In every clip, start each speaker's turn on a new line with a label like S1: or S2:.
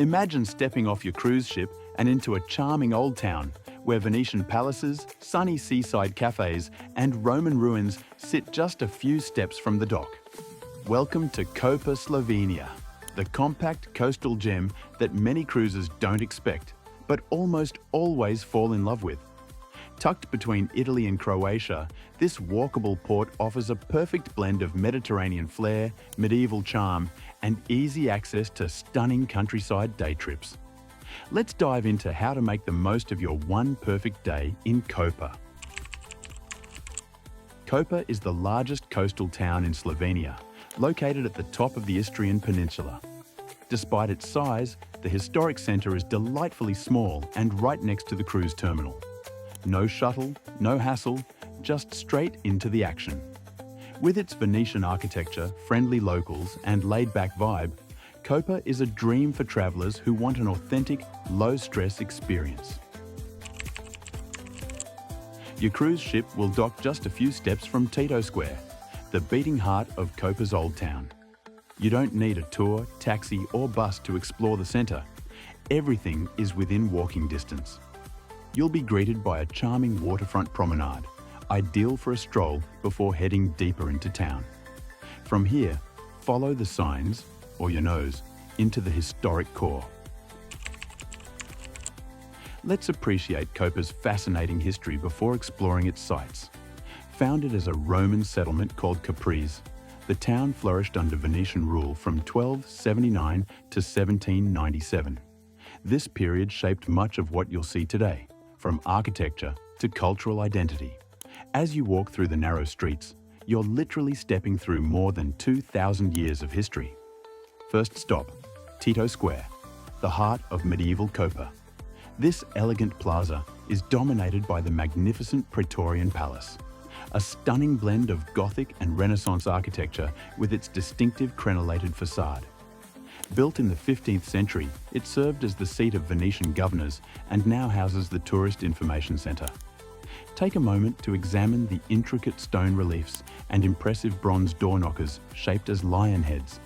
S1: Imagine stepping off your cruise ship and into a charming old town where Venetian palaces, sunny seaside cafés and Roman ruins sit just a few steps from the dock. Welcome to Koper Slovenia, the compact coastal gem that many cruisers don't expect, but almost always fall in love with. Tucked between Italy and Croatia, this walkable port offers a perfect blend of Mediterranean flair, medieval charm, and easy access to stunning countryside day trips. Let's dive into how to make the most of your one perfect day in Koper. Koper is the largest coastal town in Slovenia, located at the top of the Istrian peninsula. Despite its size, the historic centre is delightfully small and right next to the cruise terminal. No shuttle, no hassle, just straight into the action. With its Venetian architecture, friendly locals, and laid-back vibe, Koper is a dream for travellers who want an authentic, low-stress experience. Your cruise ship will dock just a few steps from Tito Square, the beating heart of Koper's old town. You don't need a tour, taxi, or bus to explore the centre. Everything is within walking distance. You'll be greeted by a charming waterfront promenade, ideal for a stroll before heading deeper into town. From here, follow the signs, or your nose, into the historic core. Let's appreciate Koper's fascinating history before exploring its sights. Founded as a Roman settlement called Capris, the town flourished under Venetian rule from 1279 to 1797. This period shaped much of what you'll see today, from architecture to cultural identity. As you walk through the narrow streets, you're literally stepping through more than 2,000 years of history. First stop, Tito Square, the heart of medieval Koper. This elegant plaza is dominated by the magnificent Praetorian Palace, a stunning blend of Gothic and Renaissance architecture with its distinctive crenellated facade. Built in the 15th century, it served as the seat of Venetian governors and now houses the Tourist Information Centre. Take a moment to examine the intricate stone reliefs and impressive bronze door knockers shaped as lion heads.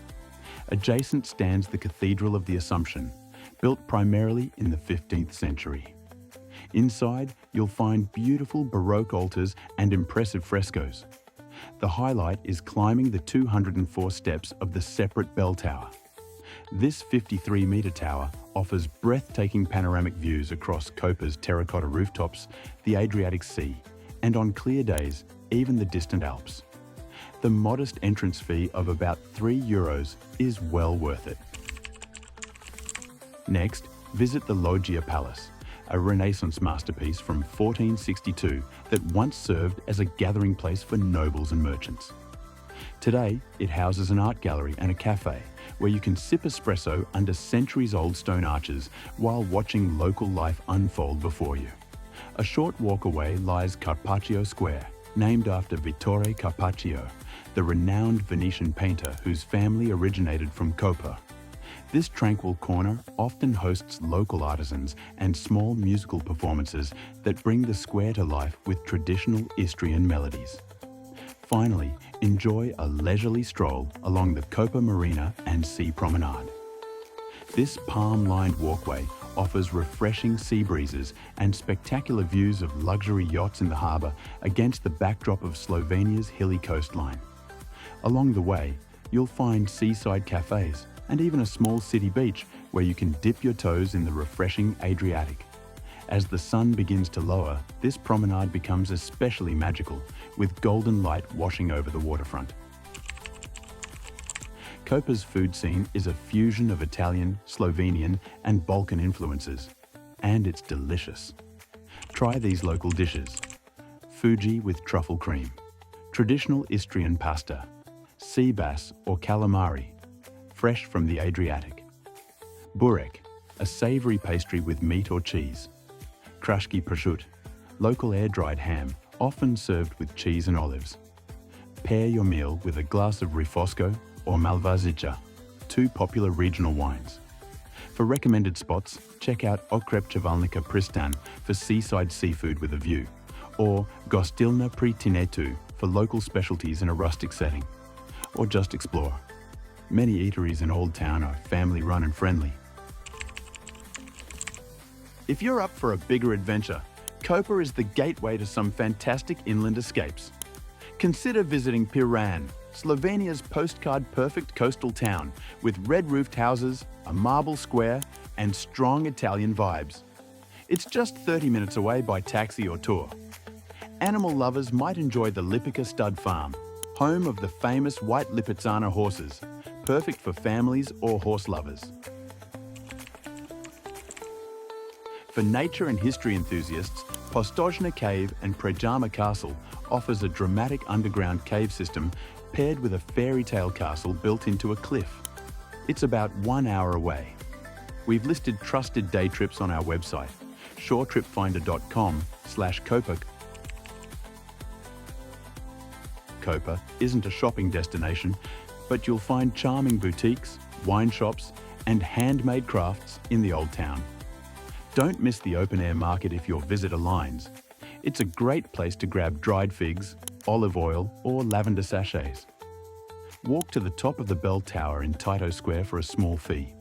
S1: Adjacent stands the Cathedral of the Assumption, built primarily in the 15th century. Inside, you'll find beautiful Baroque altars and impressive frescoes. The highlight is climbing the 204 steps of the separate bell tower. This 53-metre tower offers breathtaking panoramic views across Koper's terracotta rooftops, the Adriatic Sea, and on clear days, even the distant Alps. The modest entrance fee of about €3 is well worth it. Next, visit the Loggia Palace, a Renaissance masterpiece from 1462 that once served as a gathering place for nobles and merchants. Today, it houses an art gallery and a cafe where you can sip espresso under centuries-old stone arches while watching local life unfold before you. A short walk away lies Carpaccio Square, named after Vittore Carpaccio, the renowned Venetian painter whose family originated from Koper. This tranquil corner often hosts local artisans and small musical performances that bring the square to life with traditional Istrian melodies. Finally, enjoy a leisurely stroll along the Koper Marina and Sea Promenade. This palm-lined walkway offers refreshing sea breezes and spectacular views of luxury yachts in the harbour against the backdrop of Slovenia's hilly coastline. Along the way, you'll find seaside cafés and even a small city beach where you can dip your toes in the refreshing Adriatic. As the sun begins to lower, this promenade becomes especially magical, with golden light washing over the waterfront. Koper's food scene is a fusion of Italian, Slovenian, and Balkan influences, and it's delicious. Try these local dishes: Fuži with truffle cream, traditional Istrian pasta, sea bass or calamari, fresh from the Adriatic, burek, a savoury pastry with meat or cheese, Kraški pršut, local air-dried ham, often served with cheese and olives. Pair your meal with a glass of Refosco or Malvazica, two popular regional wines. For recommended spots, check out Okrep Chevalnica Pristan for seaside seafood with a view, or Gostilna pri Tinetu for local specialties in a rustic setting. Or just explore. Many eateries in Old Town are family-run and friendly. If you're up for a bigger adventure, Koper is the gateway to some fantastic inland escapes. Consider visiting Piran, Slovenia's postcard-perfect coastal town with red-roofed houses, a marble square, and strong Italian vibes. It's just 30 minutes away by taxi or tour. Animal lovers might enjoy the Lipica stud farm, home of the famous white Lipizzaner horses, perfect for families or horse lovers. For nature and history enthusiasts, Postojna Cave and Predjama Castle offers a dramatic underground cave system paired with a fairy tale castle built into a cliff. It's about 1 hour away. We've listed trusted day trips on our website, shoretripfinder.com/Koper. Koper isn't a shopping destination, but you'll find charming boutiques, wine shops, and handmade crafts in the old town. Don't miss the open-air market if your visit aligns. It's a great place to grab dried figs, olive oil, or lavender sachets. Walk to the top of the bell tower in Tito Square for a small fee.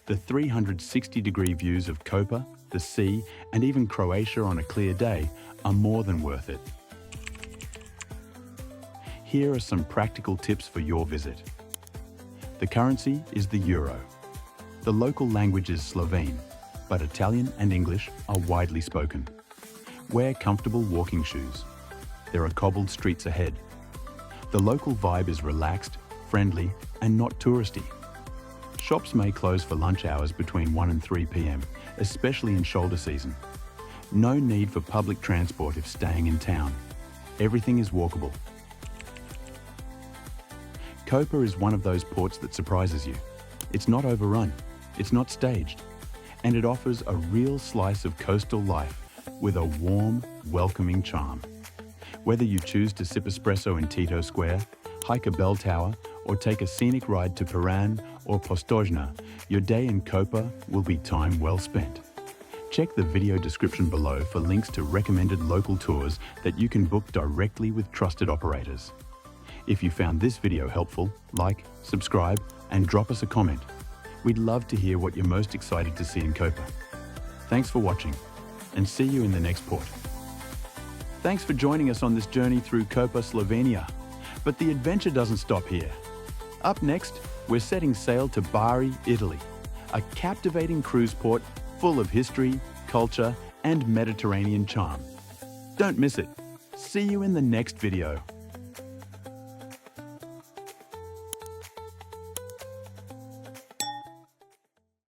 S1: The 360-degree views of Koper, the sea, and even Croatia on a clear day are more than worth it. Here are some practical tips for your visit. The currency is the euro. The local language is Slovene, but Italian and English are widely spoken. Wear comfortable walking shoes. There are cobbled streets ahead. The local vibe is relaxed, friendly, and not touristy. Shops may close for lunch hours between 1 and 3 p.m, especially in shoulder season. No need for public transport if staying in town. Everything is walkable. Koper is one of those ports that surprises you. It's not overrun, it's not staged, and it offers a real slice of coastal life with a warm, welcoming charm. Whether you choose to sip espresso in Tito Square, hike a bell tower, or take a scenic ride to Piran or Postojna, your day in Koper will be time well spent. Check the video description below for links to recommended local tours that you can book directly with trusted operators. If you found this video helpful, like, subscribe, and drop us a comment. We'd love to hear what you're most excited to see in Koper. Thanks for watching, and see you in the next port. Thanks for joining us on this journey through Koper Slovenia. But the adventure doesn't stop here. Up next, we're setting sail to Bari, Italy, a captivating cruise port full of history, culture, and Mediterranean charm. Don't miss it. See you in the next video.